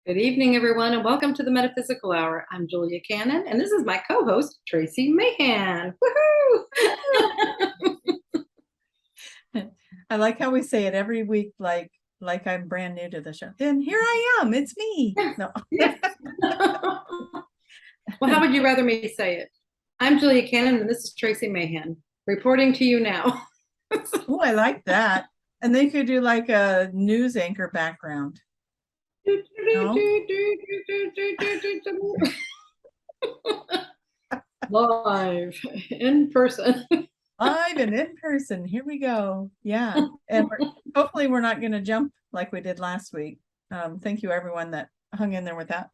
Good evening, everyone, and welcome to the Metaphysical Hour. I'm Julia Cannon, and this is my co-host, Tracie Mahan. Woohoo! I like how we say it every week, like I'm brand new to the show. Then here I am, it's me. No. Well, how would you rather me say it? I'm Julia Cannon, and this is Tracie Mahan, reporting to you now. Oh, I like that. And then you could do like a news anchor background. No? Live in person. Live and in person. Here we go. Yeah. And hopefully we're not going to jump like we did last week. Thank you, everyone that hung in there with that.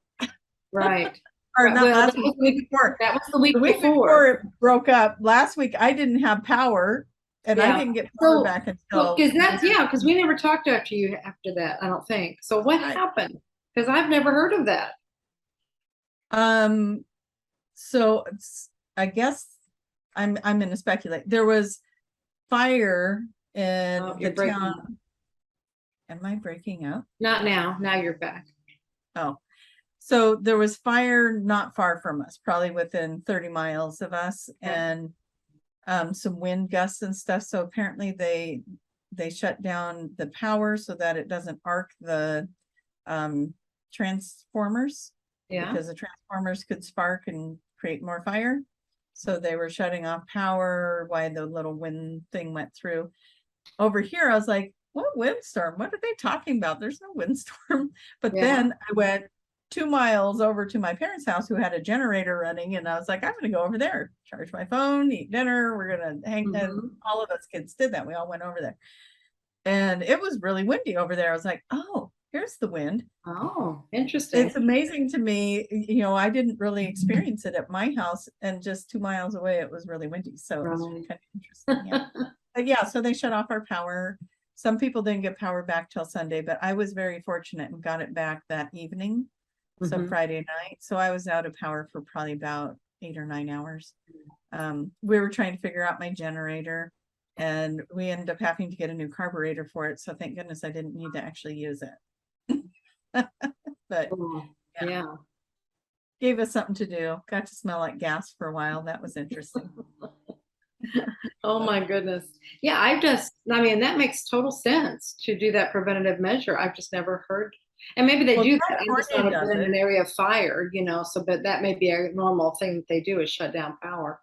Right. Or not Well, last week, the week before. That was the week before before. it broke up. Last week I didn't have power, and I didn't get power back until because we never talked after you after that, I don't think. So what happened? Because I've never heard of that. So I guess I'm going to speculate. There was fire in the town. Am I breaking up? Not now. Now you're back. Oh, so there was fire not far from us, probably within 30 miles of us, and some wind gusts and stuff. So apparently they shut down the power so that it doesn't arc the transformers. Yeah. Because the transformers could spark and create more fire. So they were shutting off power while the little wind thing went through. Over here, I was like, what windstorm? What are they talking about? There's no windstorm. But then I went 2 miles over to my parents' house who had a generator running, and I was like, I'm going to go over there, charge my phone, eat dinner. We're going to hang. And all of us kids did that. We all went over there. And it was really windy over there. I was like, oh, here's the wind. Oh, interesting. It's amazing to me. I didn't really experience it at my house, and just 2 miles away, it was really windy. So it was kind of interesting. Yeah. But yeah, so they shut off our power. Some people didn't get power back till Sunday, but I was very fortunate and got it back that evening. So Friday night. So I was out of power for probably about 8 or 9 hours. We were trying to figure out my generator, and we ended up having to get a new carburetor for it. So thank goodness I didn't need to actually use it. But yeah, gave us something to do. Got to smell like gas for a while. That was interesting. Oh my goodness. Yeah, I mean, that makes total sense to do that preventative measure. I've just never heard. And maybe they do that. I'm just not in an area of fire, but that may be a normal thing that they do is shut down power.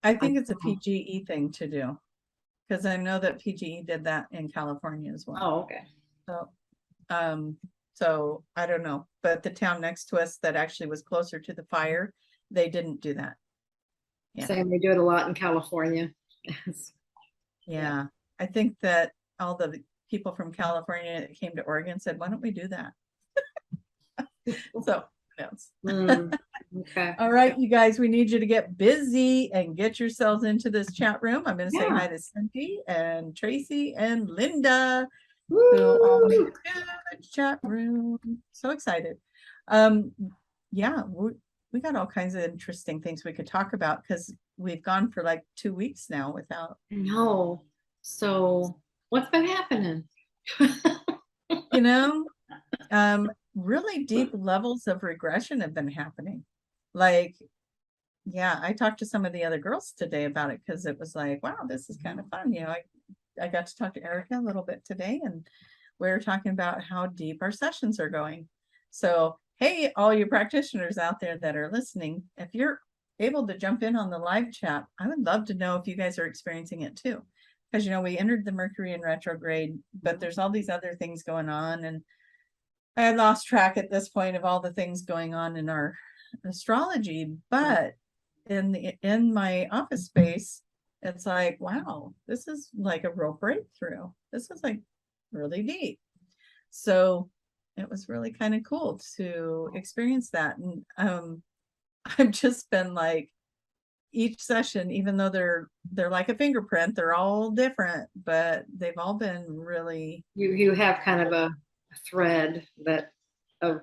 I think it's a PGE thing to do, because I know that PGE did that in California as well. Oh, okay. So I don't know, but the town next to us that actually was closer to the fire, they didn't do that. Yeah. Same, they do it a lot in California. Yeah, I think that all the people from California that came to Oregon said, why don't we do that? So okay. All right, you guys, we need you to get busy and get yourselves into this chat room. I'm going to say hi to Cindy and Tracie and Linda, who all made it to the chat room. So excited. Yeah, we got all kinds of interesting things we could talk about, because we've gone for like 2 weeks now without. No. So what's been happening? Really deep levels of regression have been happening. Like, yeah, I talked to some of the other girls today about it, because it was like, wow, this is kind of fun. I got to talk to Erica a little bit today, and we were talking about how deep our sessions are going. So, hey, all you practitioners out there that are listening, if you're able to jump in on the live chat, I would love to know if you guys are experiencing it too. Because, we entered the Mercury in retrograde, but there's all these other things going on. And I had lost track at this point of all the things going on in our astrology. But in my office space, it's like, wow, this is like a real breakthrough. This is like really deep. So it was really kind of cool to experience that. And I've just been like, each session, even though they're like a fingerprint, they're all different, but they've all been really. You have kind of a thread of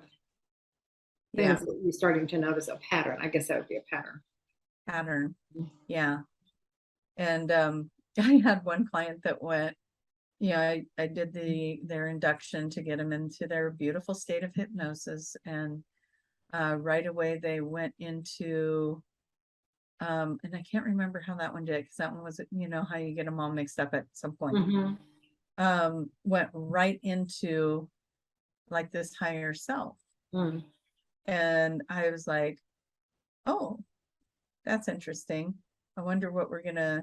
things that you're starting to notice, a pattern. I guess that would be a pattern. Yeah. And I had one client that went, I did their induction to get them into their beautiful state of hypnosis, and right away they went into and I can't remember how that one did, because that one was, how you get them all mixed up at some point. Went right into like this higher self. And I was like, oh, that's interesting. I wonder what we're gonna,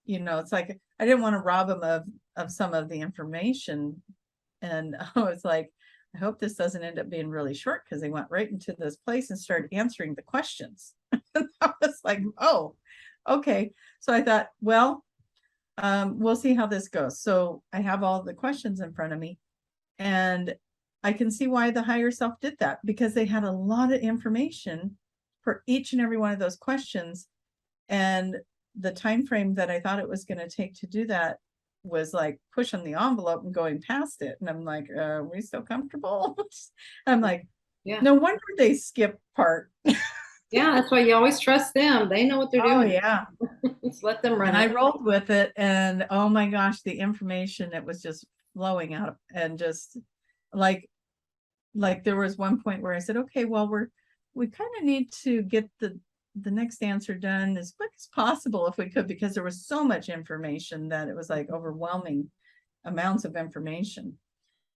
it's like I didn't want to rob them of some of the information. And I was like, I hope this doesn't end up being really short, because they went right into this place and started answering the questions. And I was like, oh, okay. So I thought, well, we'll see how this goes. So I have all the questions in front of me, and I can see why the higher self did that, because they had a lot of information for each and every one of those questions. And the time frame that I thought it was going to take to do that was like pushing the envelope and going past it. And I'm like, are we still comfortable? I'm like, yeah, no wonder they skip part. Yeah, that's why you always trust them. They know what they're doing. Oh yeah. Just let them run. And I rolled with it, and oh my gosh, the information, it was just flowing out, and just like there was one point where I said, okay, well, we kind of need to get the next answer done as quick as possible if we could, because there was so much information that it was like overwhelming amounts of information.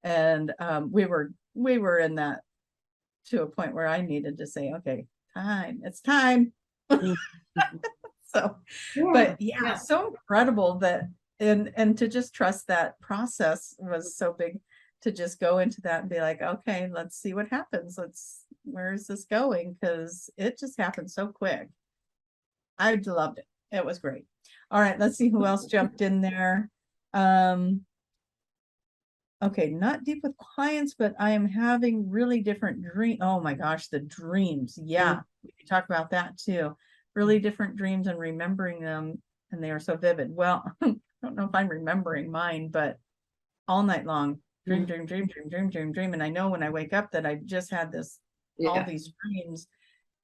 And we were in that to a point where I needed to say, okay, it's time. So, yeah, but yeah, so incredible that, and to just trust that process was so big, to just go into that and be like, okay, let's see what happens. Where is this going? Because it just happened so quick. I loved it. It was great. All right, let's see who else jumped in there. Okay, not deep with clients, but I am having really different dreams. Oh my gosh, the dreams. Yeah, we can talk about that too. Really different dreams and remembering them, and they are so vivid. Well, I don't know if I'm remembering mine, but all night long, dream. And I know when I wake up that I just had all these dreams,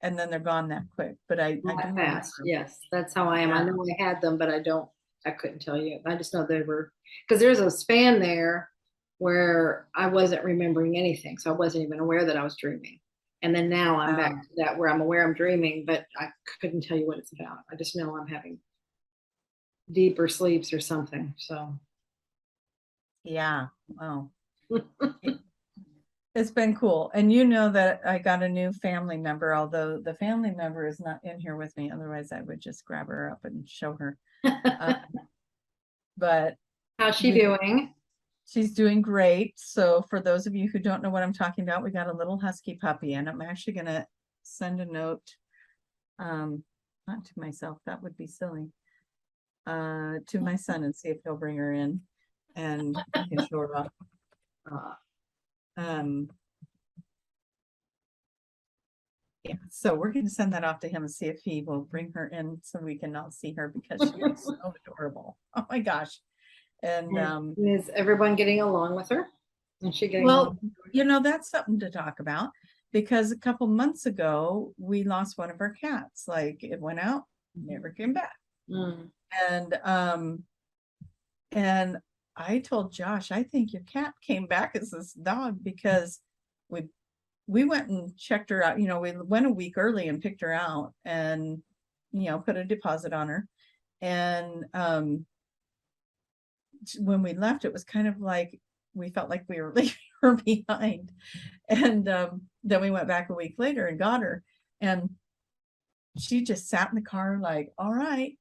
and then they're gone that quick. But I do fast. Yes, that's how I am. I know I had them, but I couldn't tell you. I just know they were, because there's a span there where I wasn't remembering anything. So I wasn't even aware that I was dreaming. And then now I'm back to that where I'm aware I'm dreaming, but I couldn't tell you what it's about. I just know I'm having deeper sleeps or something. So yeah. Wow. It's been cool. And you know that I got a new family member, although the family member is not in here with me. Otherwise, I would just grab her up and show her. But how's she doing? She's doing great. So for those of you who don't know what I'm talking about, we got a little husky puppy, and I'm actually going to send a note, not to myself, that would be silly, to my son, and see if he'll bring her in and I can show her off. Yeah, so we're going to send that off to him and see if he will bring her in so we can all see her, because she is so adorable. Oh my gosh. And is everyone getting along with her? Is she getting along? That's something to talk about, because a couple months ago we lost one of our cats. Like, it went out, never came back. And I told Josh, I think your cat came back as this dog, because we went and checked her out. We went a week early and picked her out, and put a deposit on her. And when we left, it was kind of like we felt like we were leaving her behind. And then we went back a week later and got her, and she just sat in the car like, all right,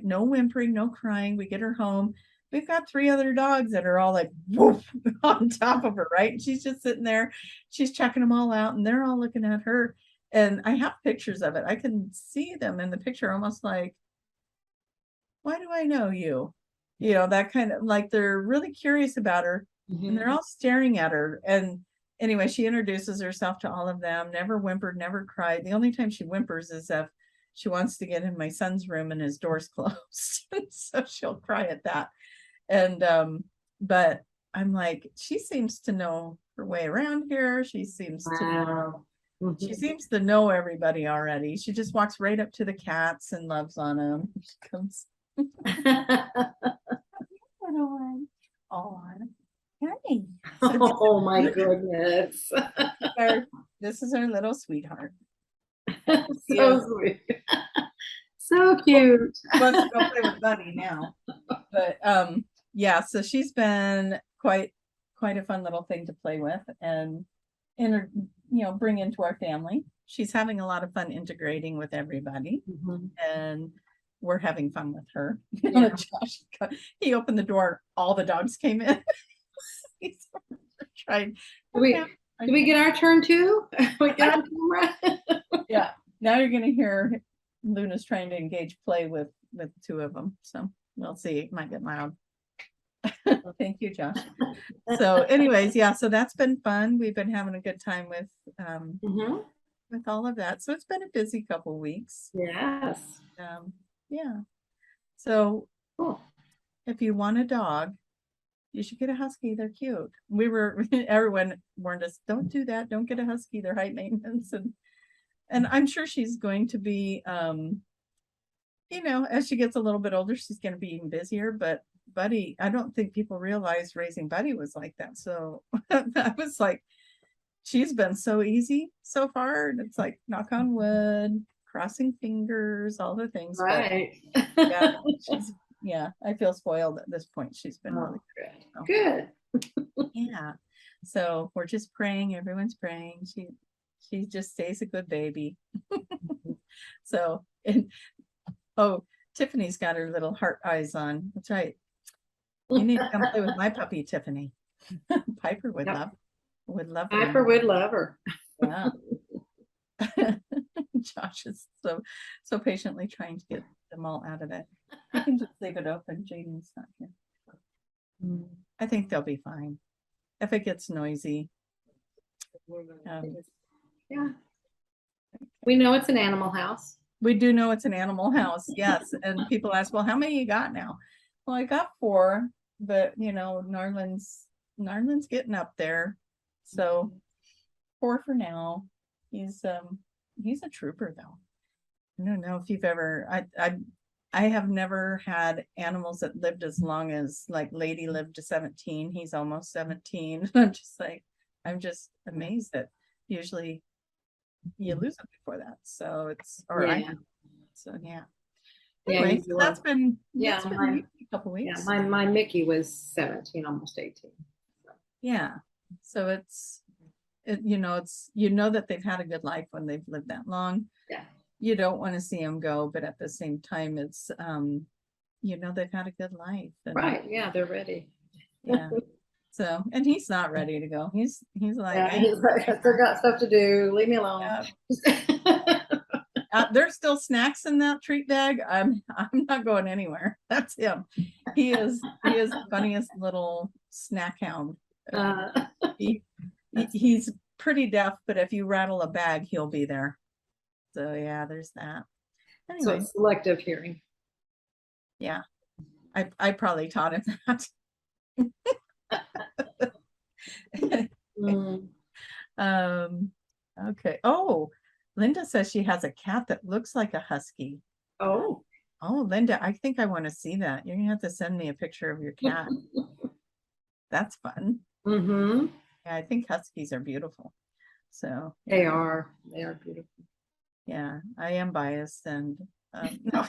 no whimpering, no crying. We get her home. We've got 3 other dogs that are all like woof on top of her, right? And she's just sitting there, she's checking them all out, and they're all looking at her. And I have pictures of it. I can see them in the picture, almost like, why do I know you? That kind of, like, they're really curious about her, and they're all staring at her. And anyway, she introduces herself to all of them, never whimpered, never cried. The only time she whimpers is if she wants to get in my son's room and his door's closed. So she'll cry at that. And but I'm like, she seems to know her way around here. She seems to know everybody already. She just walks right up to the cats and loves on them. She comes. on. Hey. Oh my goodness. This is our little sweetheart. So sweet. So cute. Wants to go play with Buddy now. But yeah, so she's been quite a fun little thing to play with and bring into our family. She's having a lot of fun integrating with everybody, and we're having fun with her. Josh, he opened the door, all the dogs came in. He's trying. Do we get our turn too? We get on camera? Yeah. Now you're gonna hear Luna's trying to engage play with two of them. So we'll see. It might get loud. Thank you, Josh. So anyways, yeah, so that's been fun. We've been having a good time with all of that. So it's been a busy couple weeks. Yes. Yeah. So cool. If you want a dog, you should get a husky. They're cute. Everyone warned us, don't do that. Don't get a husky. They're high maintenance. And I'm sure she's going to be, as she gets a little bit older, she's going to be even busier. But Buddy, I don't think people realize raising Buddy was like that. So I was like, she's been so easy so far. And it's like, knock on wood, crossing fingers, all the things. Right. But, yeah, I feel spoiled at this point. She's been really good. Yeah. So we're just praying. Everyone's praying. She just stays a good baby. So, Tiffany's got her little heart eyes on. That's right. You need to come play with my puppy, Tiffany. Piper would love her. Piper would love her. Yeah. Josh is so patiently trying to get them all out of it. We can just leave it open. Jaden's not here. I think they'll be fine. If it gets noisy. Yeah. We know it's an animal house. We do know it's an animal house, yes. And people ask, well, how many you got now? Well, I got 4, but Narlin's getting up there. So 4 for now. He's a trooper though. I don't know if you've ever I have never had animals that lived as long as like Lady lived to 17. He's almost 17. I'm just amazed that usually you lose them before that. So Anyway, so that's been a couple weeks. Yeah, my Mickey was 17, almost 18. So. Yeah. So that they've had a good life when they've lived that long. Yeah. You don't want to see them go, but at the same time, it's they've had a good life. Right. Yeah, they're ready. Yeah. So, and he's not ready to go. He's like, I still got stuff to do. Leave me alone. There's still snacks in that treat bag. I'm not going anywhere. That's him. He is the funniest little snack hound. He's pretty deaf, but if you rattle a bag, he'll be there. So yeah, there's that. Anyway. So selective hearing. Yeah. I probably taught him that. Okay. Oh, Linda says she has a cat that looks like a husky. Oh, Linda, I think I want to see that. You're gonna have to send me a picture of your cat. That's fun. Yeah, I think huskies are beautiful. So they are beautiful. Yeah, I am biased, and no.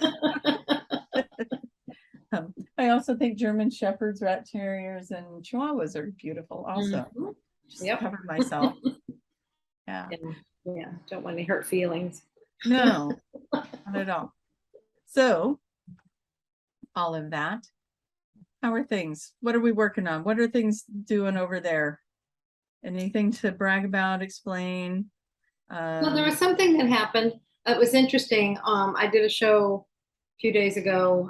I also think German Shepherds, Rat Terriers, and Chihuahuas are beautiful also. Just cover myself. Yeah. Yeah, don't want any hurt feelings. No, not at all. So, all of that. How are things? What are we working on? What are things doing over there? Anything to brag about, explain? Well, there was something that happened. It was interesting. I did a show a few days ago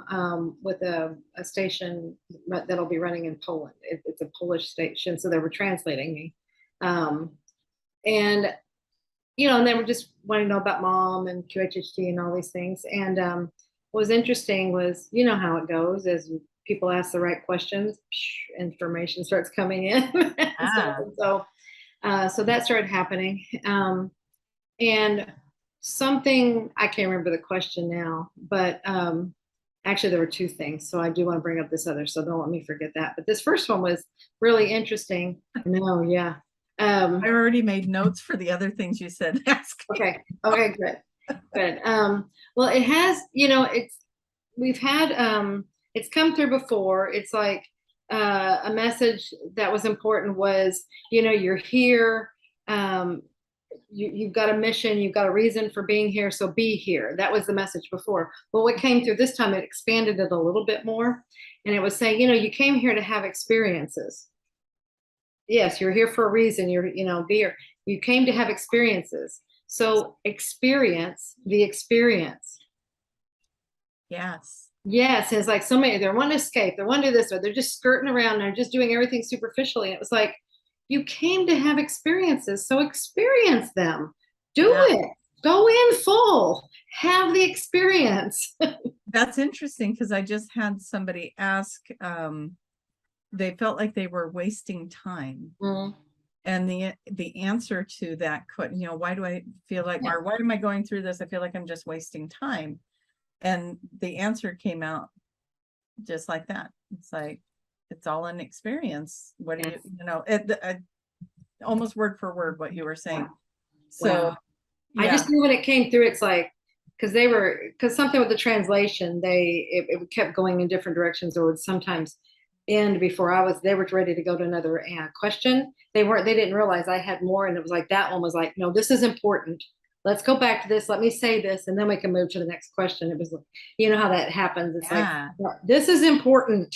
with a station that'll be running in Poland. It's a Polish station, so they were translating me. And they were just wanting to know about mom and QHHT and all these things. And what was interesting was, how it goes as people ask the right questions, information starts coming in. So that started happening. And something, I can't remember the question now, but Actually, there were two things. So I do want to bring up this other, so don't let me forget that. But this first one was really interesting. No, yeah. I already made notes for the other things you said. Okay. Okay, good. Good. Well, it has, we've had, it's come through before. It's like a message that was important was, you're here. You've got a mission, you've got a reason for being here, so be here. That was the message before. But what came through this time, it expanded it a little bit more. And it was saying, you came here to have experiences. Yes, you're here for a reason. Be here. You came to have experiences. So experience the experience. Yes. Yes. And it's like so many, they're wanting to escape, they're wanting to do this, or they're just skirting around, they're just doing everything superficially. And it was like, you came to have experiences, so experience them. Do it. Go in full. Have the experience. That's interesting because I just had somebody ask, they felt like they were wasting time. Mm. And the answer to that, why do I feel like, or why am I going through this? I feel like I'm just wasting time. And the answer came out just like that. It's like, it's all an experience. What do you, almost word for word what you were saying. So wow. I just knew when it came through, it's like, because something with the translation, it kept going in different directions, or would sometimes end before they were ready to go to another question. They didn't realize I had more. And it was like, that one was like, no, this is important. Let's go back to this. Let me say this, and then we can move to the next question. It was like, you know how that happens. It's like, this is important.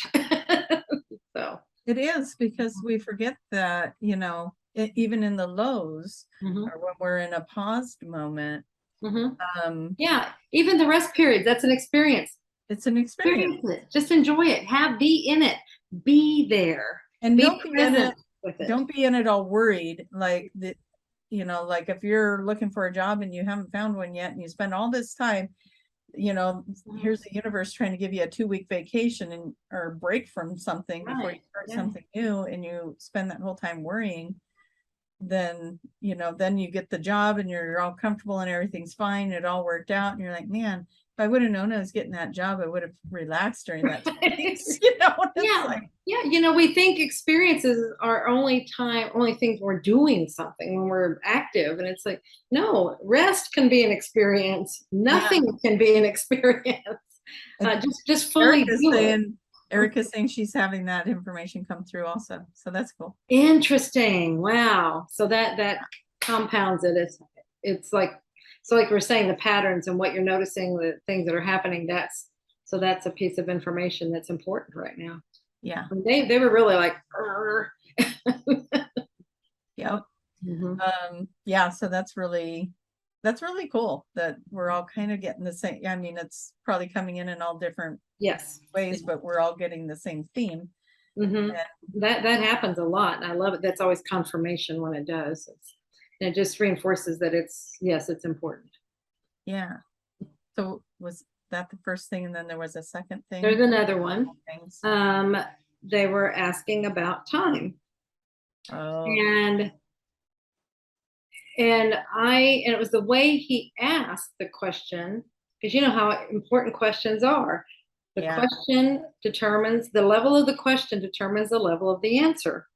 So it is, because we forget that, even in the lows, mm-hmm. or when we're in a paused moment. Mm-hmm. Yeah, even the rest periods, that's an experience. It's an experience. Just enjoy it. Be in it. Be there. And don't be in it. Don't be in it all worried. Like like if you're looking for a job and you haven't found one yet, and you spend all this time, here's the universe trying to give you a 2-week vacation or break from something before you start something new, and you spend that whole time worrying. Then you get the job and you're all comfortable and everything's fine. It all worked out, and you're like, man, if I would have known I was getting that job, I would have relaxed during that time. We think experiences are only things we're doing something when we're active, and it's like, no, rest can be an experience. Nothing can be an experience. Just fully do it. Erica's saying she's having that information come through also. So that's cool. Interesting. Wow. So that compounds it. It's like, so like we're saying, the patterns and what you're noticing, the things that are happening, that's a piece of information that's important right now. Yeah. They were really like, yep. Mm-hmm. So that's really cool that we're all kind of getting the same. I mean, it's probably coming in all different ways, but we're all getting the same theme. Mm-hmm. That happens a lot, and I love it. That's always confirmation when it does. And it just reinforces that it's important. Yeah. So was that the first thing, and then there was a second thing? There's another one. They were asking about time. Oh. And it was the way he asked the question, because you know how important questions are. The question determines the level of the question determines the level of the answer.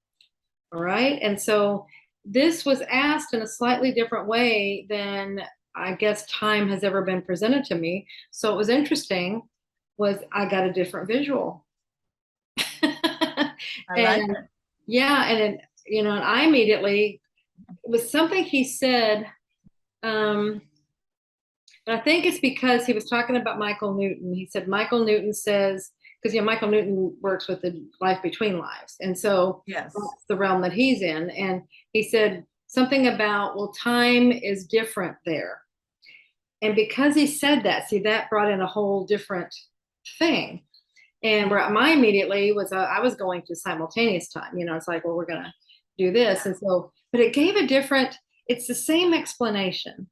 All right. And so this was asked in a slightly different way than I guess time has ever been presented to me. So it was interesting, I got a different visual. I like it. Yeah. And and I immediately, it was something he said, but I think it's because he was talking about Michael Newton. He said Michael Newton says, because Michael Newton works with the life between lives, and so that's the realm that he's in. And he said something about, well, time is different there. And because he said that, see, that brought in a whole different thing. And where my immediately was, I was going to simultaneous time. It's like, well, we're gonna do this, and so, but it gave a different. It's the same explanation,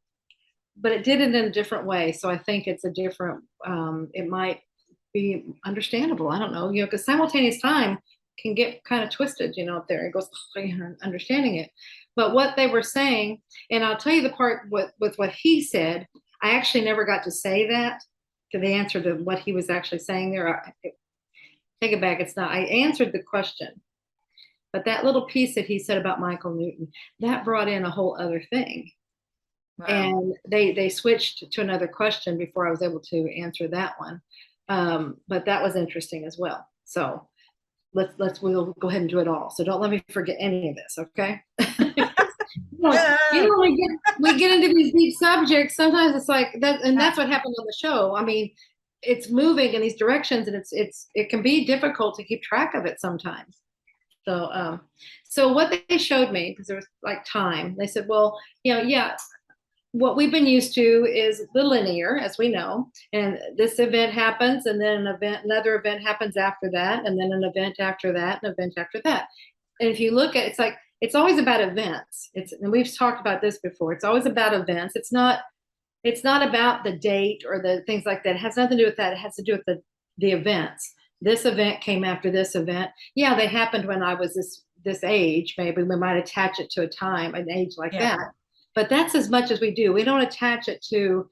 but it did it in a different way. So I think it's a different, it might be understandable. I don't know, because simultaneous time can get kind of twisted, up there. It goes, understanding it. But what they were saying, and I'll tell you the part with what he said, I actually never got to say that. the answer to what he was actually saying there. Take it back. It's not. I answered the question, but that little piece that he said about Michael Newton, that brought in a whole other thing. Wow. And they switched to another question before I was able to answer that one. But that was interesting as well. So we'll go ahead and do it all. So don't let me forget any of this, okay? We get into these deep subjects. Sometimes it's like that, and that's what happened on the show. I mean, it's moving in these directions, and it can be difficult to keep track of it sometimes. So what they showed me, because there was like time, they said, well, what we've been used to is the linear, as we know, and this event happens, and then another event happens after that, and then an event after that, an event after that. And if you look at it, it's like, it's always about events. And we've talked about this before. It's always about events. It's not about the date or the things like that. It has nothing to do with that. It has to do with the events. This event came after this event. Yeah, they happened when I was this age. Maybe we might attach it to a time, an age like that. But that's as much as we do. We don't attach it to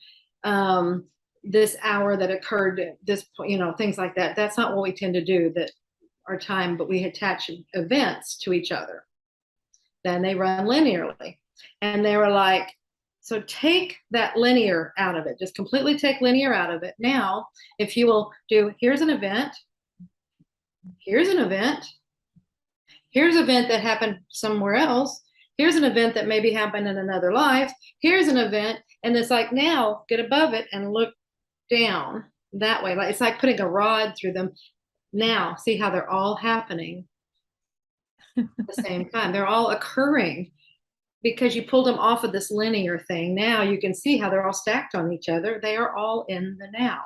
this hour that occurred, this, things like that. That's not what we tend to do, that our time, but we attach events to each other. Then they run linearly. And they were like, so take that linear out of it. Just completely take linear out of it. Now, if you will do, here's an event, here's an event, here's an event that happened somewhere else, here's an event that maybe happened in another life, here's an event, and it's like, now get above it and look down that way. Like, it's like putting a rod through them. Now, see how they're all happening at the same time. They're all occurring because you pulled them off of this linear thing. Now you can see how they're all stacked on each other. They are all in the now.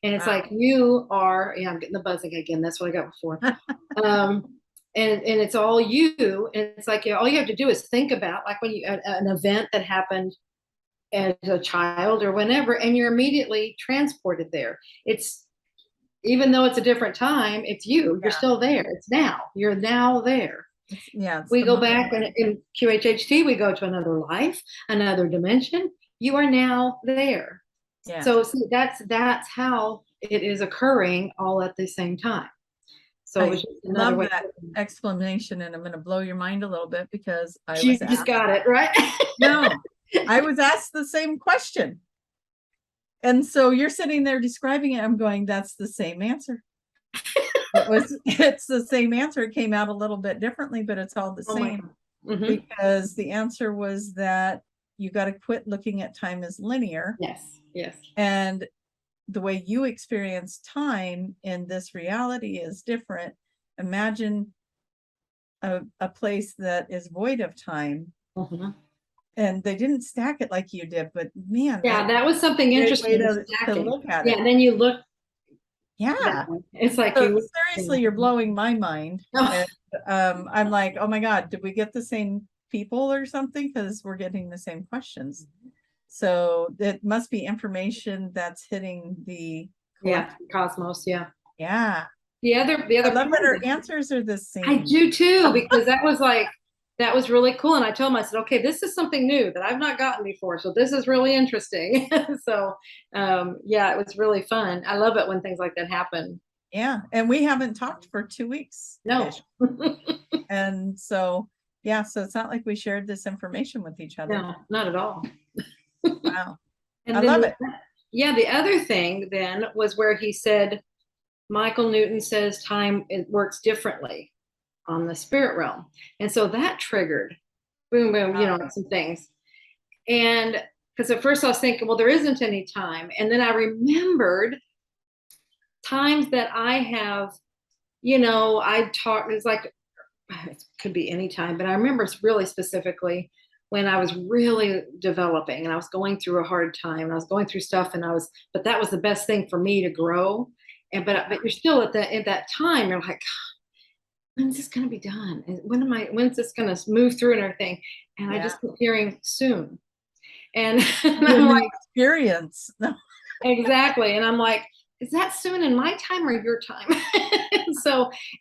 And it's like, you are, I'm getting the buzzing again. That's what I got before. And it's all you. And it's like, all you have to do is think about, like, when an event that happened as a child or whenever, and you're immediately transported there. It's, even though it's a different time, it's you. You're still there. It's now. You're now there. We go back, and in QHHT, we go to another life, another dimension. You are now there. Yeah. So see, that's how it is occurring all at the same time. So I love that explanation, and I'm going to blow your mind a little bit because you just got it right. No, I was asked the same question. And so you're sitting there describing it. I'm going, that's the same answer. It's the same answer. It came out a little bit differently, but it's all the same. Because the answer was that you got to quit looking at time as linear. Yes. And the way you experience time in this reality is different. Imagine a place that is void of time. And they didn't stack it like you did, but man, that was something interesting to look at it. And then you look. It's like, seriously, you're blowing my mind. And, I'm like, oh my God, did we get the same people or something? Because we're getting the same questions. So it must be information that's hitting the cosmos. Yeah. The other I love that our answers are the same. I do too, because that was really cool. And I told him, I said, okay, this is something new that I've not gotten before. So this is really interesting. So it was really fun. I love it when things like that happen. Yeah. And we haven't talked for 2 weeks. No. And so, so it's not like we shared this information with each other. No, not at all. Wow. And I love it. Yeah. The other thing then was where he said, Michael Newton says time, it works differently on the spirit realm. And so that triggered boom, some things. And because at first I was thinking, well, there isn't any time. And then I remembered times that I have, I talked, it's like, it could be any time, but I remember really specifically when I was really developing and I was going through a hard time and I was going through stuff but that was the best thing for me to grow. But you're still at that time, you're like, when's this going to be done? When's this going to move through and everything? And I just kept hearing soon. And I'm like, experience. Exactly. And I'm like, is that soon in my time or your time?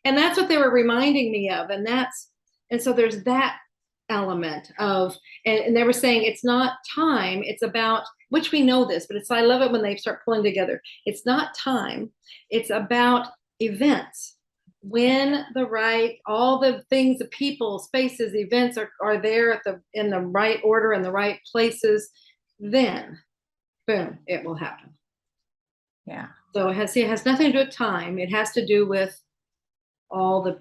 and that's what they were reminding me of. And so there's that element of, and they were saying it's not time, it's about which we know this, but I love it when they start pulling together. It's not time. It's about events. When all the things, the people, spaces, events are there in the right order, in the right places, then boom, it will happen. Yeah. So it has nothing to do with time. It has to do with all the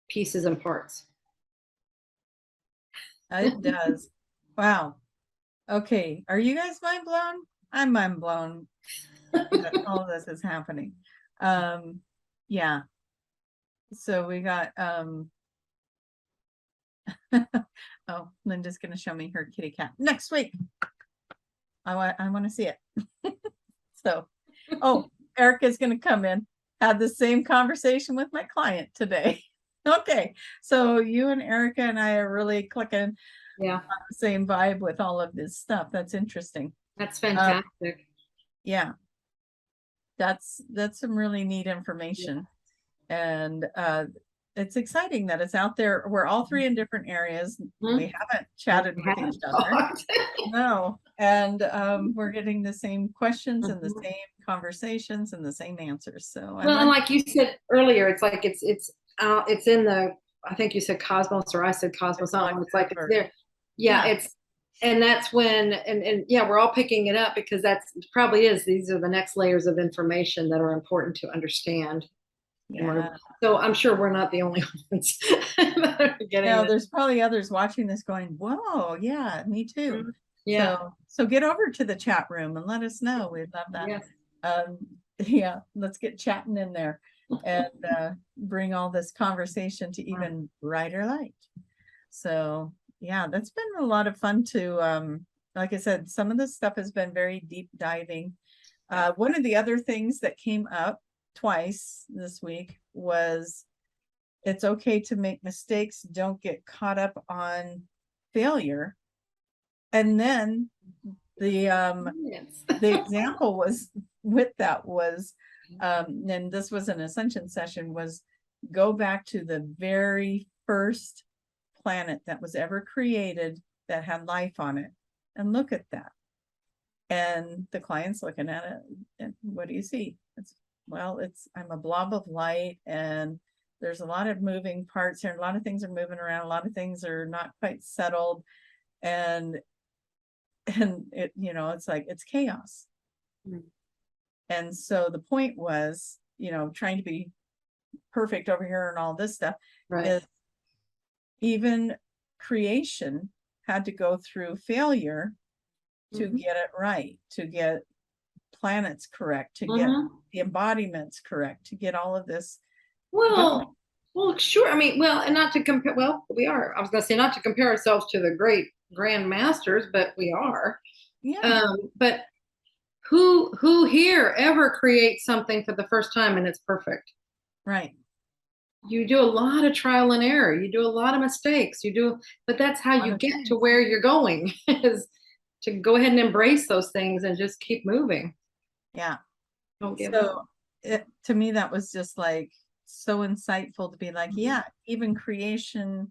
pieces and parts. It does. Wow. Okay. Are you guys mind blown? I'm mind blown that all this is happening. Yeah. So we got oh, Linda's gonna show me her kitty cat next week. I want to see it. So, oh, Erica's gonna come in, had the same conversation with my client today. Okay, so you and Erica and I are really clicking Yeah, on the same vibe with all of this stuff. That's interesting. that's fantastic. Yeah, that's some really neat information. And it's exciting that it's out there. We're all three in different areas. We haven't chatted with each other. No. And we're getting the same questions and the same conversations and the same answers. So well, and like you said earlier, it's like it's in the, I think you said cosmos, or I said cosmos. It's like it's there. Yeah, and that's when and yeah, we're all picking it up, because that's probably these are the next layers of information that are important to understand. Yeah. So I'm sure we're not the only ones that are getting No, there's probably others watching this going, whoa, yeah, me too. Yeah. So get over to the chat room and let us know. We'd love that. Yes. Yeah, let's get chatting in there and bring all this conversation to even brighter light. So yeah, that's been a lot of fun to like I said, some of this stuff has been very deep diving. One of the other things that came up twice this week was it's okay to make mistakes. Don't get caught up on failure. And then the example was with that was and this was an ascension session, was go back to the very first planet that was ever created that had life on it and look at that. And the client's looking at it and what do you see? I'm a blob of light, and there's a lot of moving parts here. A lot of things are moving around. A lot of things are not quite settled. And it, it's like, it's chaos. And so the point was, trying to be perfect over here and all this stuff, is even creation had to go through failure to get it right, to get planets correct, to get the embodiments correct, to get all of this. Well, sure. I mean, and not to compare, I was going to say not to compare ourselves to the great grand masters, but we are. Yeah. But who here ever creates something for the first time and it's perfect? Right. You do a lot of trial and error. You do a lot of mistakes. But that's how you get to where you're going, is to go ahead and embrace those things and just keep moving. Yeah. Don't give up. To me, that was just like so insightful to be like, yeah, even creation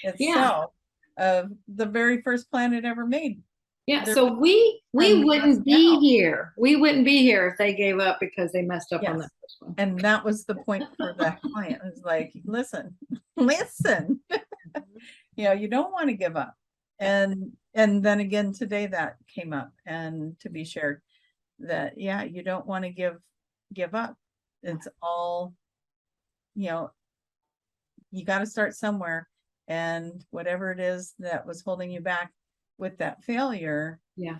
itself of the very first planet ever made. Yeah, so we wouldn't be here. We wouldn't be here if they gave up because they messed up on that first one. And that was the point for that client. It was like, listen, you don't want to give up. And then again today that came up and to be shared that, yeah, you don't want to give up. It's all, you got to start somewhere, and whatever it is that was holding you back with that failure, you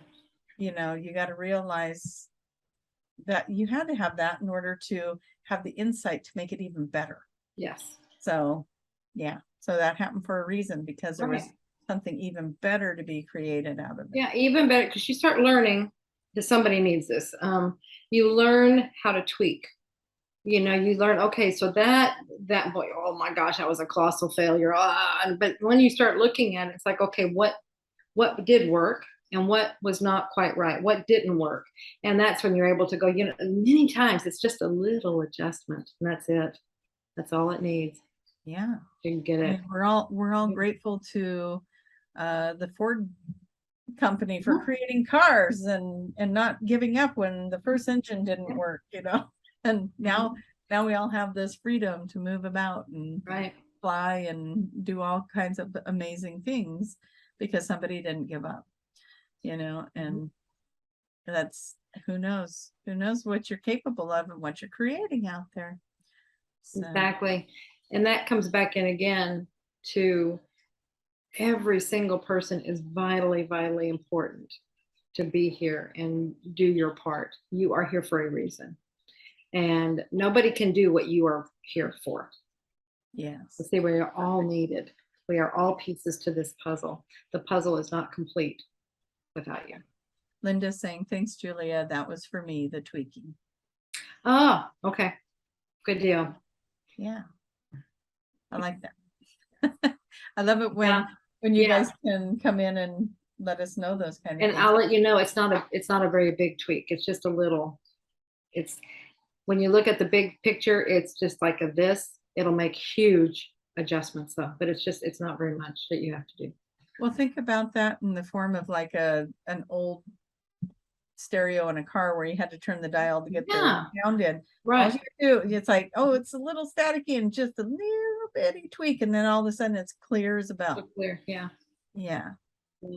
got to realize that you had to have that in order to have the insight to make it even better. Yes. So that happened for a reason, because there was something even better to be created out of it. Yeah, even better, because you start learning that somebody needs this. You learn how to tweak. You learn, okay, so that boy, oh my gosh, that was a colossal failure. But when you start looking at it, it's like, okay, what did work and what was not quite right? What didn't work? And that's when you're able to go, many times it's just a little adjustment, and that's it. That's all it needs. Yeah. You can get it. We're all grateful to the Ford company for creating cars and not giving up when the first engine didn't work, and now we all have this freedom to move about and fly and do all kinds of amazing things because somebody didn't give up, and that's who knows what you're capable of and what you're creating out there. So. Exactly. And that comes back in again to every single person is vitally, vitally important to be here and do your part. You are here for a reason. And nobody can do what you are here for. Yes. See, we are all needed. We are all pieces to this puzzle. The puzzle is not complete without you. Linda's saying, thanks, Julia. That was for me, the tweaking. Oh, okay. Good deal. Yeah. I like that. I love it when you guys can come in and let us know those kind of things. And I'll let you know it's not a very big tweak. It's just a little, when you look at the big picture, it's just like this. It'll make huge adjustments though, but it's not very much that you have to do. Well, think about that in the form of like an old stereo in a car where you had to turn the dial to get the sound in. Right. All you do, it's like, oh, it's a little staticky and just a little bitty tweak, and then all of a sudden it's clear as a bell. So clear, yeah. Yeah.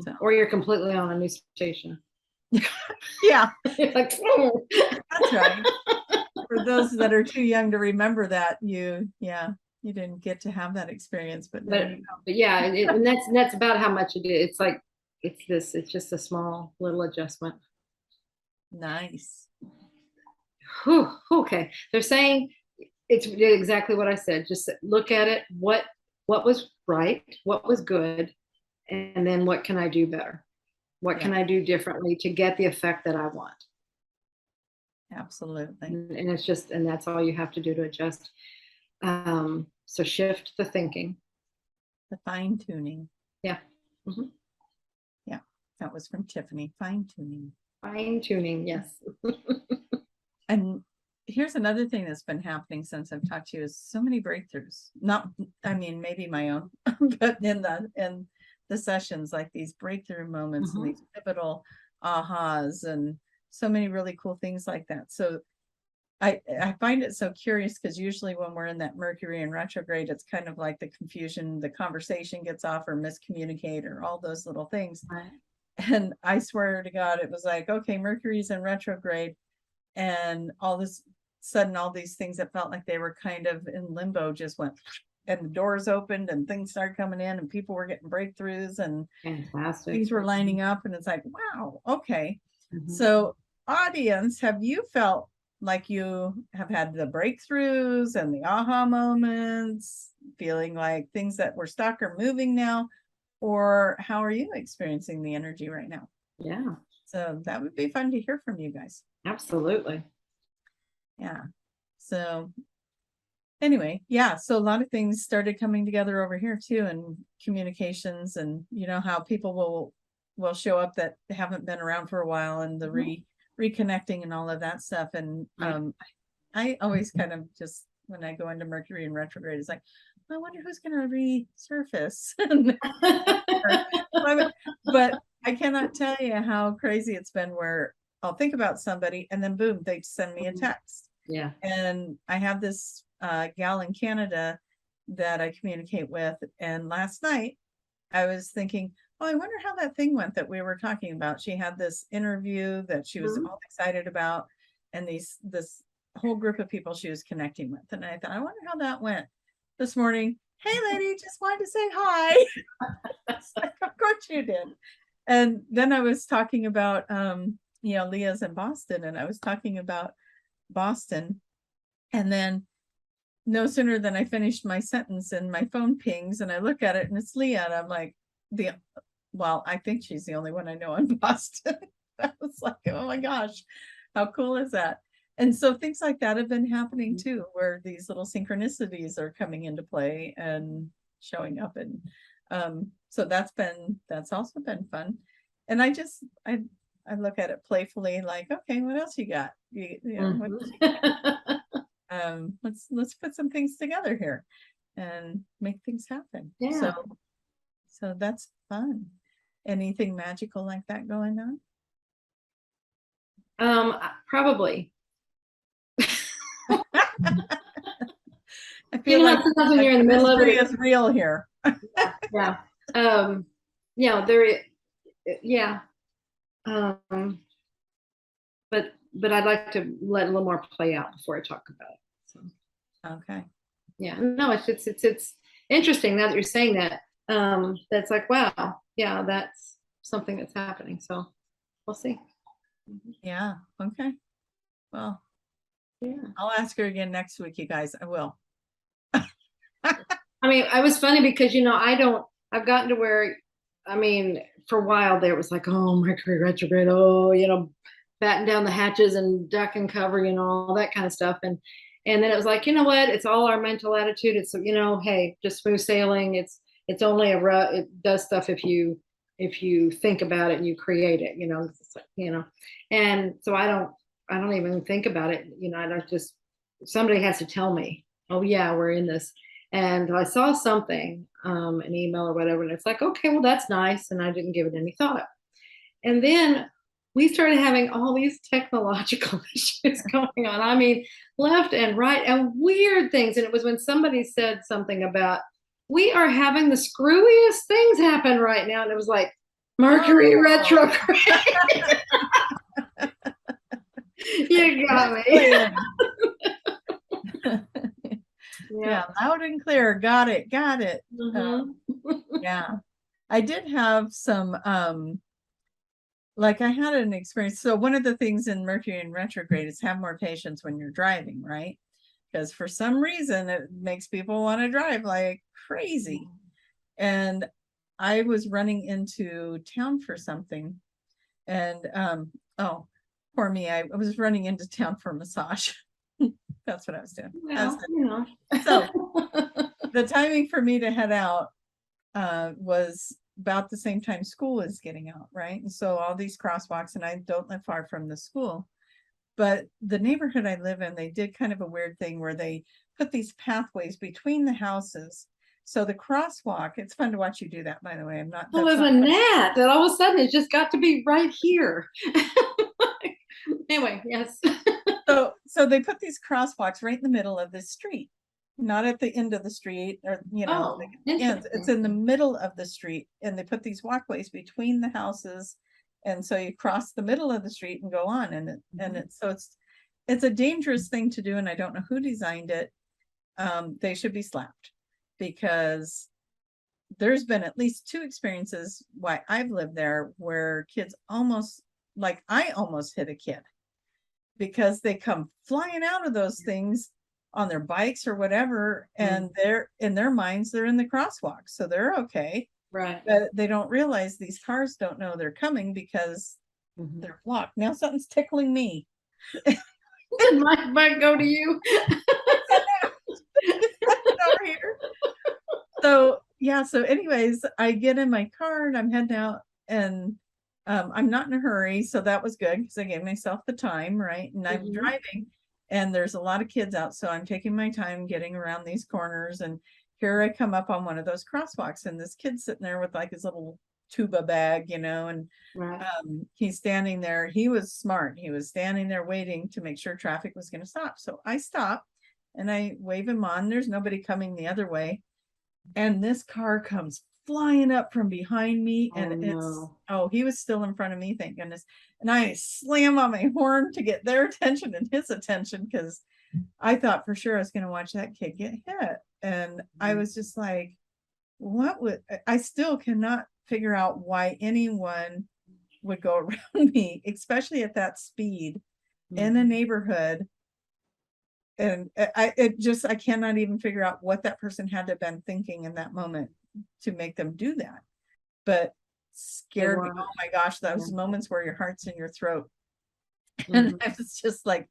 So. Or you're completely on a new station. Yeah. Like, oh. That's right. For those that are too young to remember that, you didn't get to have that experience, but yeah, and that's about how much it is. It's like it's just a small little adjustment. Nice. Whew, okay, they're saying it's exactly what I said. Just look at it. What was right? What was good? And then what can I do better? What can I do differently to get the effect that I want? Absolutely. And and that's all you have to do to adjust. So shift the thinking. The fine tuning. Yeah. Yeah. That was from Tiffany. Fine tuning. Fine tuning. Yes. And here's another thing that's been happening since I've talked to you is so many breakthroughs. Maybe my own, but in the sessions, like these breakthrough moments and these pivotal ahas and so many really cool things like that. So I find it so curious because usually when we're in that Mercury in retrograde, it's kind of like the confusion, the conversation gets off or miscommunicate or all those little things. Right. And I swear to God, it was like, okay, Mercury's in retrograde, and all this sudden, all these things that felt like they were kind of in limbo just went, and the doors opened and things started coming in and people were getting breakthroughs and fantastic. Things were lining up, and it's like, wow, okay. So audience, have you felt like you have had the breakthroughs and the aha moments, feeling like things that were stuck are moving now? Or how are you experiencing the energy right now? Yeah. So that would be fun to hear from you guys. Absolutely. Yeah. So anyway, so a lot of things started coming together over here too, and communications, and how people will show up that haven't been around for a while, and the reconnecting and all of that stuff. And I always kind of just, when I go into Mercury in retrograde, it's like, I wonder who's going to resurface. But I cannot tell you how crazy it's been where I'll think about somebody and then boom, they send me a text. Yeah. And I have this gal in Canada that I communicate with. And last night I was thinking, oh, I wonder how that thing went that we were talking about. She had this interview that she was all excited about, and this whole group of people she was connecting with. And I thought, I wonder how that went. This morning, hey lady, just wanted to say hi. Like, of course you did. And then I was talking about Leah's in Boston, and I was talking about Boston, and then no sooner than I finished my sentence and my phone pings and I look at it and it's Leah, and I'm like, I think she's the only one I know in Boston. I was like, oh my gosh, how cool is that? And so things like that have been happening too, where these little synchronicities are coming into play and showing up. And so that's also been fun. And I look at it playfully, like, okay, what else you got? What else you got? Let's put some things together here and make things happen. Yeah. So that's fun. Anything magical like that going on? Probably. I feel like sometimes when you're in the middle of it, it's real here. Yeah. There, yeah. But I'd like to let a little more play out before I talk about it. So. Okay. Yeah. No, it's interesting now that you're saying that. That's like, wow, yeah, that's something that's happening. So we'll see. Yeah. Okay. Well, yeah. I'll ask her again next week, you guys. I will. I mean, I was funny because, I've gotten to where, for a while there, it was like, oh, Mercury retrograde, batten down the hatches and duck and cover, all that kind of stuff. And then it was like, you know what? It's all our mental attitude. It's, hey, just smooth sailing. It's only it does stuff if you think about it and you create it, and so I don't even think about it. I don't somebody has to tell me, oh yeah, we're in this. And I saw something, an email or whatever, and it's like, okay, well, that's nice. And I didn't give it any thought. And then we started having all these technological issues going on. Left and right and weird things. And it was when somebody said something about, we are having the screwiest things happen right now. And it was like, Mercury retrograde. You got me. Yeah, loud and clear. Got it. Yeah. I did have some, I had an experience. So one of the things in Mercury in retrograde is have more patience when you're driving, right? Because for some reason it makes people want to drive like crazy. And I was running into town for something. And oh, poor me, I was running into town for a massage. That's what I was doing. So the timing for me to head out was about the same time school is getting out, right? And so all these crosswalks, and I don't live far from the school, but the neighborhood I live in, they did kind of a weird thing where they put these pathways between the houses. So the crosswalk, it's fun to watch you do that, by the way. I'm not. Well, there's a gnat that all of a sudden it's just got to be right here. Anyway, yes. So they put these crosswalks right in the middle of this street, not at the end of the street, or it's in the middle of the street, and they put these walkways between the houses, and so you cross the middle of the street and go on, and it's a dangerous thing to do, and I don't know who designed it. They should be slapped, because there's been at least 2 experiences while I've lived there where kids I almost hit a kid because they come flying out of those things on their bikes or whatever, and they're in their minds, they're in the crosswalk, so they're okay, right? But they don't realize these cars don't know they're coming because they're blocked. Now something's tickling me. It might go to you. Over here. So anyways, I get in my car and I'm heading out, and I'm not in a hurry, so that was good because I gave myself the time, right? And I'm driving, and there's a lot of kids out, so I'm taking my time getting around these corners, and here I come up on one of those crosswalks, and this kid's sitting there with his little tuba bag, and he's standing there. He was smart. He was standing there waiting to make sure traffic was going to stop. So I stop and I wave him on. There's nobody coming the other way, and this car comes flying up from behind me, and he was still in front of me, thank goodness. And I slam on my horn to get their attention and his attention, because I thought for sure I was going to watch that kid get hit. And I was just like, I still cannot figure out why anyone would go around me, especially at that speed in a neighborhood. And I cannot even figure out what that person had to have been thinking in that moment to make them do that. But scared me. Oh my gosh, those moments where your heart's in your throat. And I was just like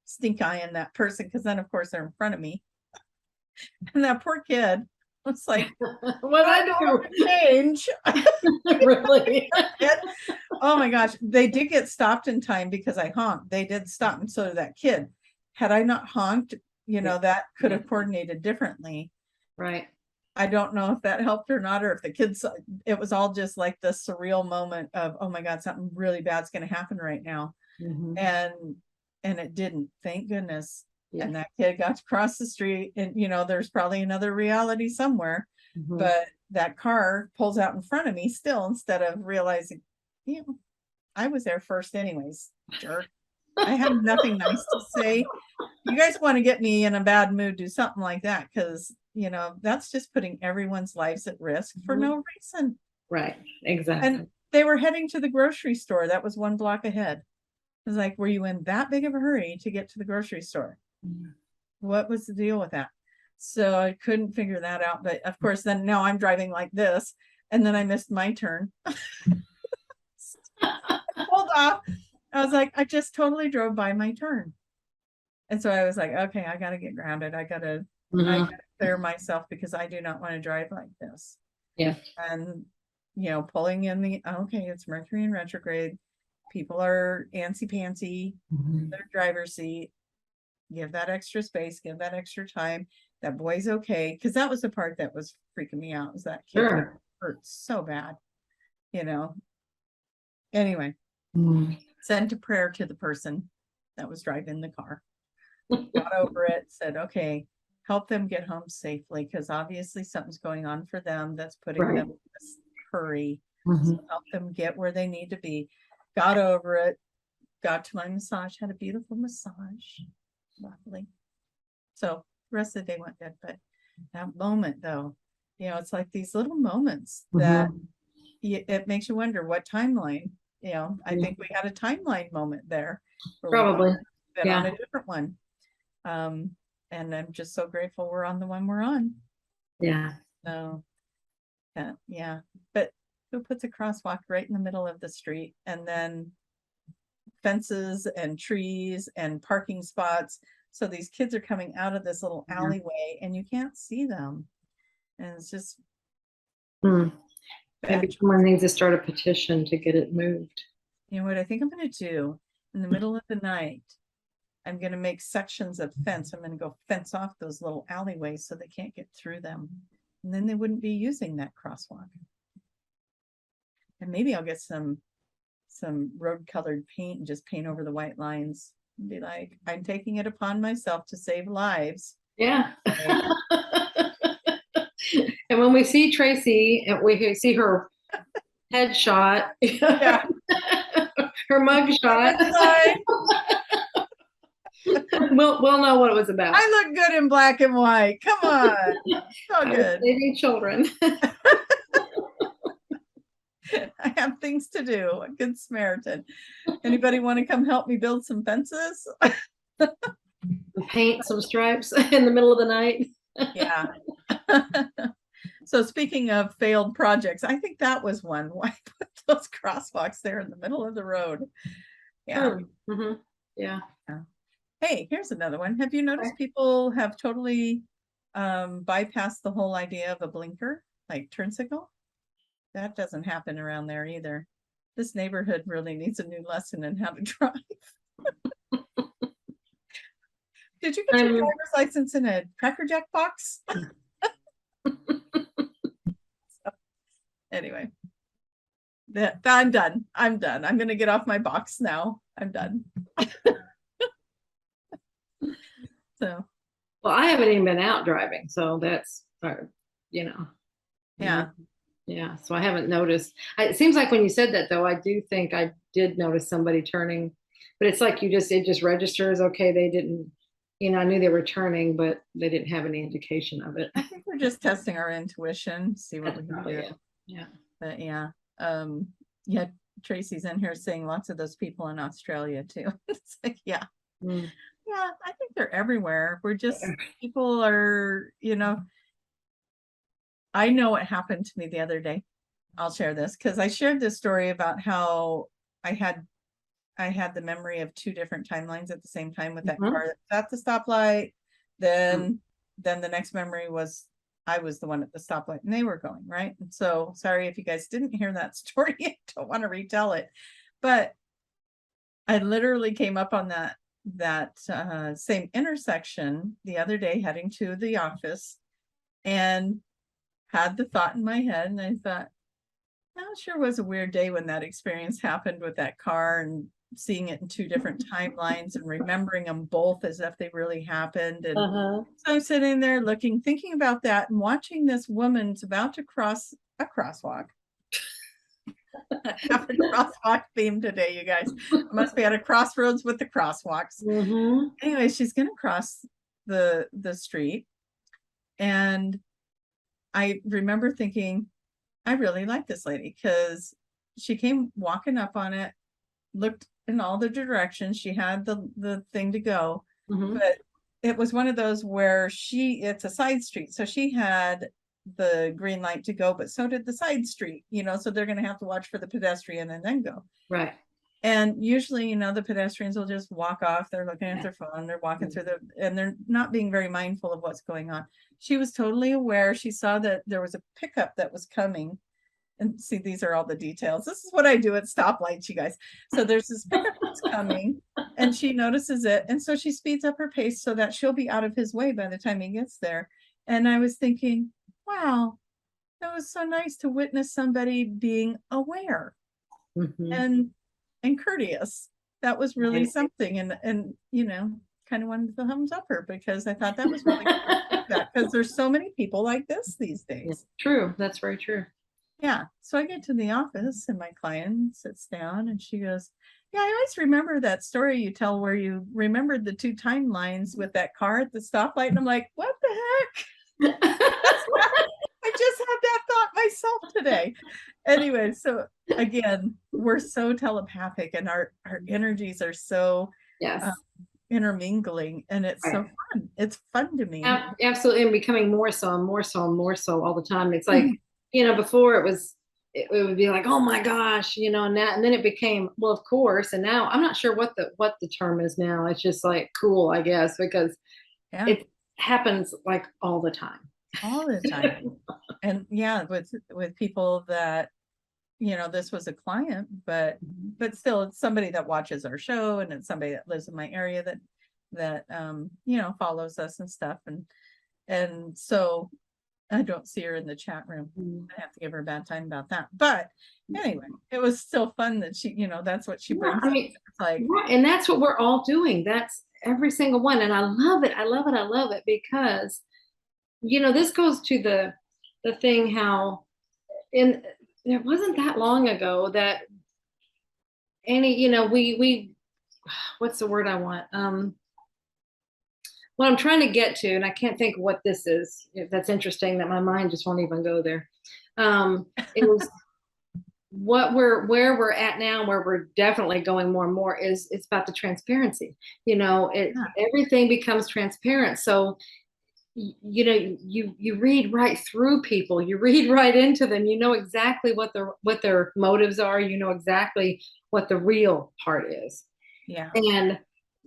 stink eyeing that person, because then of course they're in front of me. And that poor kid was like, what I do change. Really? Oh my gosh. They did get stopped in time because I honked. They did stop, and so did that kid. Had I not honked, that could have coordinated differently. Right. I don't know if that helped or not, or if the kids, it was all just like the surreal moment of, oh my God, something really bad's going to happen right now. Mhm. And it didn't, thank goodness. Yeah. And that kid got to cross the street, and there's probably another reality somewhere, Mhm. but that car pulls out in front of me still, instead of realizing, I was there first anyways, jerk. I have nothing nice to say. You guys want to get me in a bad mood, do something like that, because that's just putting everyone's lives at risk for no reason. Right, exactly. And they were heading to the grocery store that was 1 block ahead. I was like, were you in that big of a hurry to get to the grocery store? What was the deal with that? So I couldn't figure that out. But of course, then now I'm driving like this, and then I missed my turn. I pulled off. I was like, I just totally drove by my turn. And so I was like, okay, I got to get grounded. I got to clear myself, because I do not want to drive like this. Yeah. And, pulling in okay, it's Mercury in retrograde. People are antsy-pantsy in their driver's seat. Give that extra space, give that extra time. That boy's okay. Because that was the part that was freaking me out, was that kid hurt so bad, Anyway, send a prayer to the person that was driving the car. Got over it, said, okay, help them get home safely, because obviously something's going on for them that's putting them in this hurry. So help them get where they need to be. Got over it, got to my massage, had a beautiful massage, lovely. So the rest of the day went good. But that moment, though, it's like these little moments that it makes you wonder what timeline. I think we had a timeline moment there. Probably. Been on a different one. And I'm just so grateful we're on the one we're on. Yeah. So yeah. But who puts a crosswalk right in the middle of the street, and then fences and trees and parking spots? So these kids are coming out of this little alleyway and you can't see them. And it's just maybe someone needs to start a petition to get it moved. You know what I think I'm going to do? In the middle of the night, I'm going to make sections of fence. I'm going to go fence off those little alleyways so they can't get through them. And then they wouldn't be using that crosswalk. And maybe I'll get some road colored paint and just paint over the white lines and be like, I'm taking it upon myself to save lives. Yeah. And when we see Tracie and we see her headshot, her mug shot, we'll know what it was about. I look good in black and white. Come on. So good. Saving children. I have things to do. A good Samaritan. Anybody want to come help me build some fences? Paint some stripes in the middle of the night. Yeah. So speaking of failed projects, I think that was one. Why put those crosswalks there in the middle of the road? Yeah. Yeah. Hey, here's another one. Have you noticed people have totally bypassed the whole idea of a blinker, like turn signal? That doesn't happen around there either. This neighborhood really needs a new lesson in how to drive. Did you get your driver's license in a Cracker Jack box? Anyway, I'm done. I'm going to get off my box now. I'm done. So, well, I haven't even been out driving, so that's yeah. So I haven't noticed. It seems like when you said that, though, I do think I did notice somebody turning, but it's like it just registers. Okay, they didn't. I knew they were turning, but they didn't have any indication of it. I think we're just testing our intuition, see what we can do. Yeah. But yeah, Tracie's in here saying lots of those people in Australia too. It's like, yeah, I think they're everywhere. We're just, people are, I know what happened to me the other day. I'll share this because I shared this story about how I had the memory of 2 different timelines at the same time with that car at the stoplight. Then the next memory was I was the one at the stoplight and they were going, right? And so sorry if you guys didn't hear that story. I don't want to retell it, but I literally came up on that same intersection the other day heading to the office, and had the thought in my head, and I thought, oh, it sure was a weird day when that experience happened with that car, and seeing it in two different timelines and remembering them both as if they really happened. And so I'm sitting there looking, thinking about that, and watching this woman's about to cross a crosswalk. Have a crosswalk theme today, you guys. I must be at a crossroads with the crosswalks. Anyway, she's going to cross the street, and I remember thinking, I really like this lady, because she came walking up on it, looked in all the directions. She had the thing to go, but it was one of those where it's a side street, so she had the green light to go, but so did the side street, so they're going to have to watch for the pedestrian and then go. Right. And usually, the pedestrians will just walk off. They're looking at their phone, they're walking through and they're not being very mindful of what's going on. She was totally aware. She saw that there was a pickup that was coming. And see, these are all the details. This is what I do at stoplights, you guys. So there's this pickup that's coming, and she notices it. And so she speeds up her pace so that she'll be out of his way by the time he gets there. And I was thinking, wow, that was so nice to witness somebody being aware and courteous. That was really something. And kind of wanted to thumbs up her, because I thought that was really cool, because there's so many people like this these days. True. That's very true. Yeah. So I get to the office, and my client sits down, and she goes, yeah, I always remember that story you tell where you remembered the two timelines with that car at the stoplight. And I'm like, what the heck? I just had that thought myself today. Anyway, so again, we're so telepathic, and our energies are so intermingling, and it's so fun. It's fun to me. Absolutely. And becoming more so and more so and more so all the time. It's like, before it would be like, oh my gosh, and then it became, well, of course. And now I'm not sure what the term is now. It's just like cool, I guess, because it happens like all the time. And with people that, this was a client, but still it's somebody that watches our show, and it's somebody that lives in my area that follows us and stuff. And so I don't see her in the chat room. I have to give her a bad time about that. But anyway, it was still fun that she, that's what she brings. It's like, and that's what we're all doing. That's every single one. And I love it. I love it. I love it, because, this goes to the thing how it wasn't that long ago that we what's the word I want? What I'm trying to get to, and I can't think of what this is. That's interesting that my mind just won't even go there. It was where we're at now, where we're definitely going more and more it's about the transparency. Everything becomes transparent. So, you read right through people, you read right into them, exactly what their motives are, exactly what the real part is. Yeah. And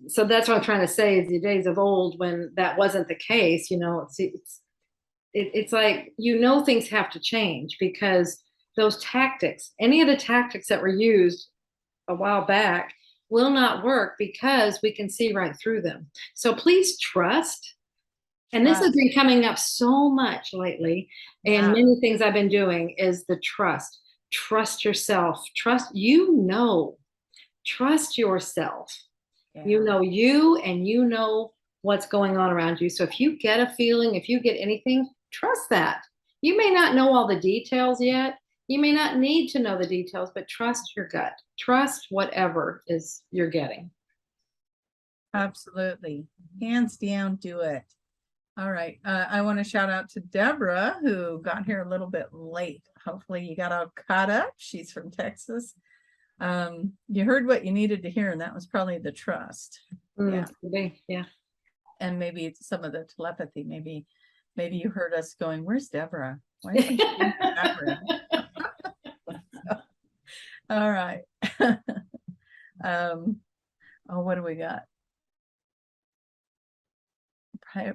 so that's what I'm trying to say is the days of old when that wasn't the case, it's like, things have to change, because those tactics, any of the tactics that were used a while back will not work, because we can see right through them. So please trust. And this has been coming up so much lately. And many things I've been doing is the trust. Trust yourself. Trust yourself. You and what's going on around you. So if you get a feeling, if you get anything, trust that. You may not know all the details yet. You may not need to know the details, but trust your gut. Trust whatever is you're getting. Absolutely. Hands down, do it. All right. I want to shout out to Deborah, who got here a little bit late. Hopefully you got all caught up. She's from Texas. You heard what you needed to hear, and that was probably the trust. Yeah. And maybe some of the telepathy. Maybe you heard us going, where's Deborah? Why isn't she in the chat room? All right. What do we got?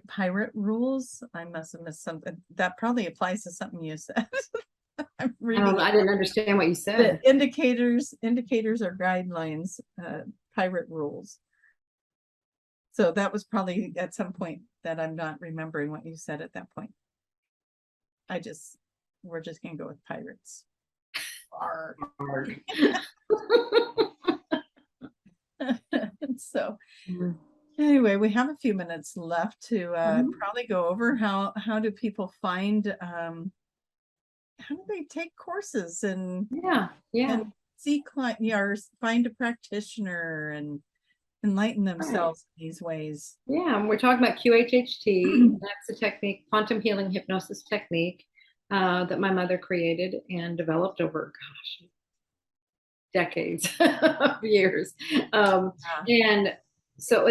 Pirate rules. I must have missed something. That probably applies to something you said. I'm reading. I didn't understand what you said. The indicators or guidelines, pirate rules. So that was probably at some point that I'm not remembering what you said at that point. we're just gonna go with pirates. Arr. So anyway, we have a few minutes left to probably go over how do people find how do they take courses and and see client or find a practitioner and enlighten themselves in these ways. Yeah, and we're talking about QHHT. That's a technique, quantum healing hypnosis technique that my mother created and developed over, gosh, decades of years. And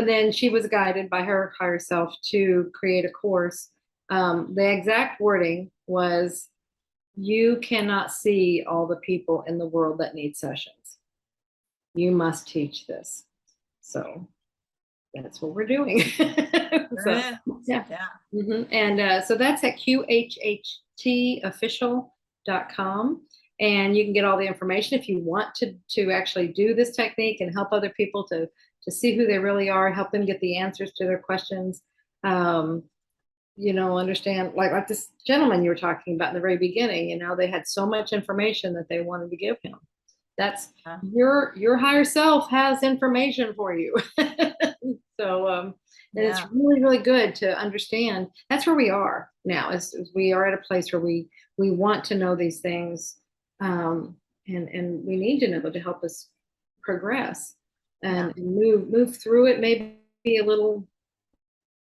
then she was guided by her higher self to create a course. The exact wording was, you cannot see all the people in the world that need sessions. You must teach this. So that's what we're doing. So, yeah. And so that's at qhhtofficial.com. And you can get all the information if you want to actually do this technique and help other people to see who they really are, help them get the answers to their questions. Understand, like this gentleman you were talking about in the very beginning, they had so much information that they wanted to give him. That's your higher self has information for you. So, and it's really, really good to understand. That's where we are now, is we are at a place where we want to know these things. And we need to know to help us progress and move through it, maybe a little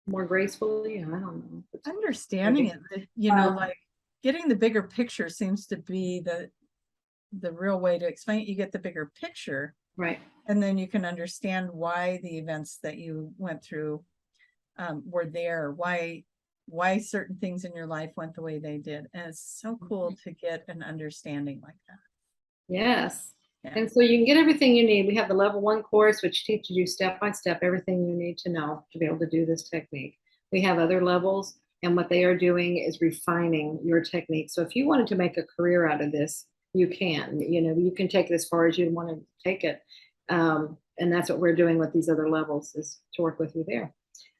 more gracefully. I don't know. Understanding it, like getting the bigger picture seems to be the real way to explain it. You get the bigger picture, right? And then you can understand why the events that you went through were there, why certain things in your life went the way they did. And it's so cool to get an understanding like that. Yes. Yeah. And so you can get everything you need. We have the level 1 course, which teaches you step by step everything you need to know to be able to do this technique. We have other levels, and what they are doing is refining your technique. So if you wanted to make a career out of this, you can. You can take it as far as you want to take it. And that's what we're doing with these other levels, is to work with you there.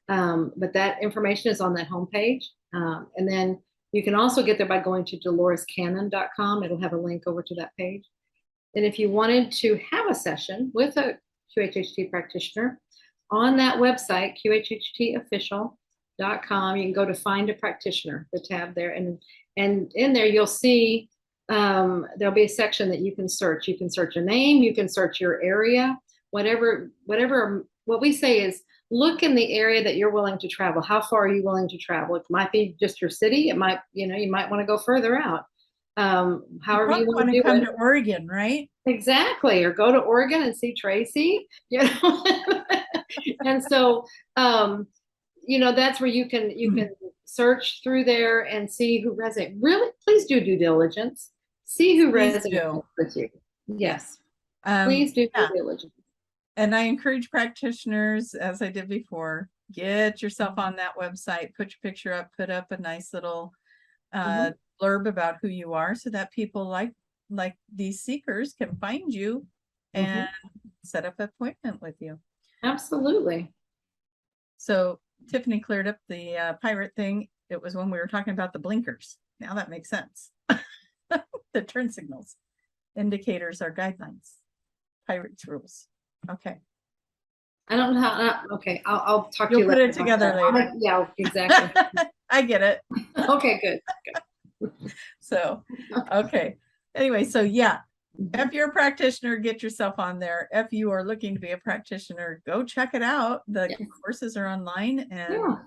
But that information is on that homepage. And then you can also get there by going to DoloresCannon.com. It'll have a link over to that page. And if you wanted to have a session with a QHHT practitioner, on that website, QHHTofficial.com, you can go to Find a Practitioner, the tab there. And in there, you'll see there'll be a section that you can search. You can search a name, you can search your area, whatever. What we say is, look in the area that you're willing to travel. How far are you willing to travel? It might be just your city. It might, you might want to go further out. However you want to come to Oregon, right? Exactly. Or go to Oregon and see Tracie, And so, that's where you can search through there and see who resonates. Really, please do due diligence. See who resonates with you. Yes. Please do due diligence. And I encourage practitioners, as I did before, get yourself on that website, put your picture up, put up a nice little blurb about who you are, so that people like these seekers can find you and set up an appointment with you. Absolutely. So Tiffany cleared up the pirate thing. It was when we were talking about the blinkers. Now that makes sense. The turn signals, indicators are guidelines, pirates rules. Okay. I don't know how. Okay, I'll talk to you later. You'll put it together later. Yeah, exactly. I get it. Okay, good. So, okay. Anyway, so yeah, if you're a practitioner, get yourself on there. If you are looking to be a practitioner, go check it out. The courses are online, and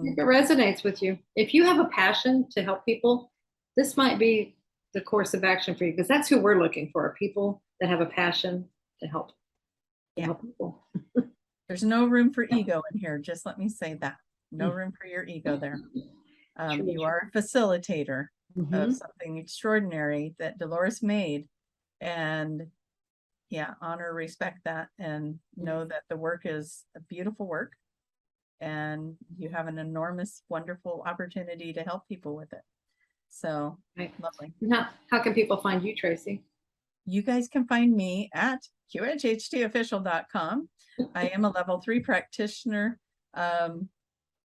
if it resonates with you. If you have a passion to help people, this might be the course of action for you, because that's who we're looking for, people that have a passion to help. Help people. There's no room for ego in here. Just let me say that. No room for your ego there. You are a facilitator of something extraordinary that Dolores made, and honor, respect that, and know that the work is a beautiful work, and you have an enormous, wonderful opportunity to help people with it. So lovely. How can people find you, Tracie? You guys can find me at QHHTofficial.com. I am a level 3 practitioner. I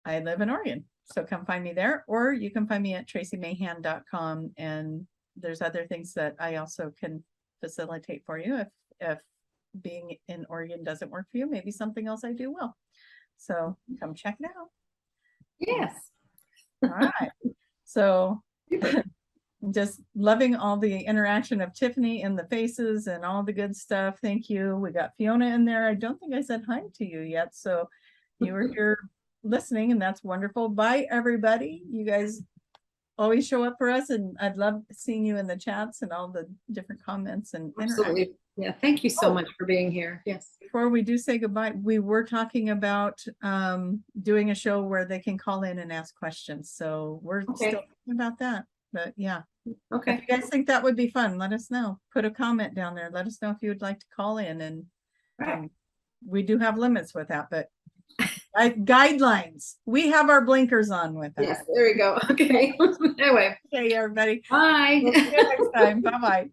live in Oregon. So come find me there, or you can find me at traciemahan.com. And there's other things that I also can facilitate for you if being in Oregon doesn't work for you. Maybe something else I do will. So come check it out. Yes. All right. So just loving all the interaction of Tiffany and the faces and all the good stuff. Thank you. We got Fiona in there. I don't think I said hi to you yet. So you were here listening, and that's wonderful. Bye, everybody. You guys always show up for us, and I'd love seeing you in the chats and all the different comments and absolutely. Yeah, thank you so much for being here. Yes. Before we do say goodbye, we were talking about doing a show where they can call in and ask questions. So we're still thinking about that. But yeah. Okay. If you guys think that would be fun, let us know. Put a comment down there. Let us know if you would like to call in. And we do have limits with that, but guidelines. We have our blinkers on with that. Yes, there we go. Okay. Anyway. Okay, everybody. Bye. We'll see you next time. Bye-bye.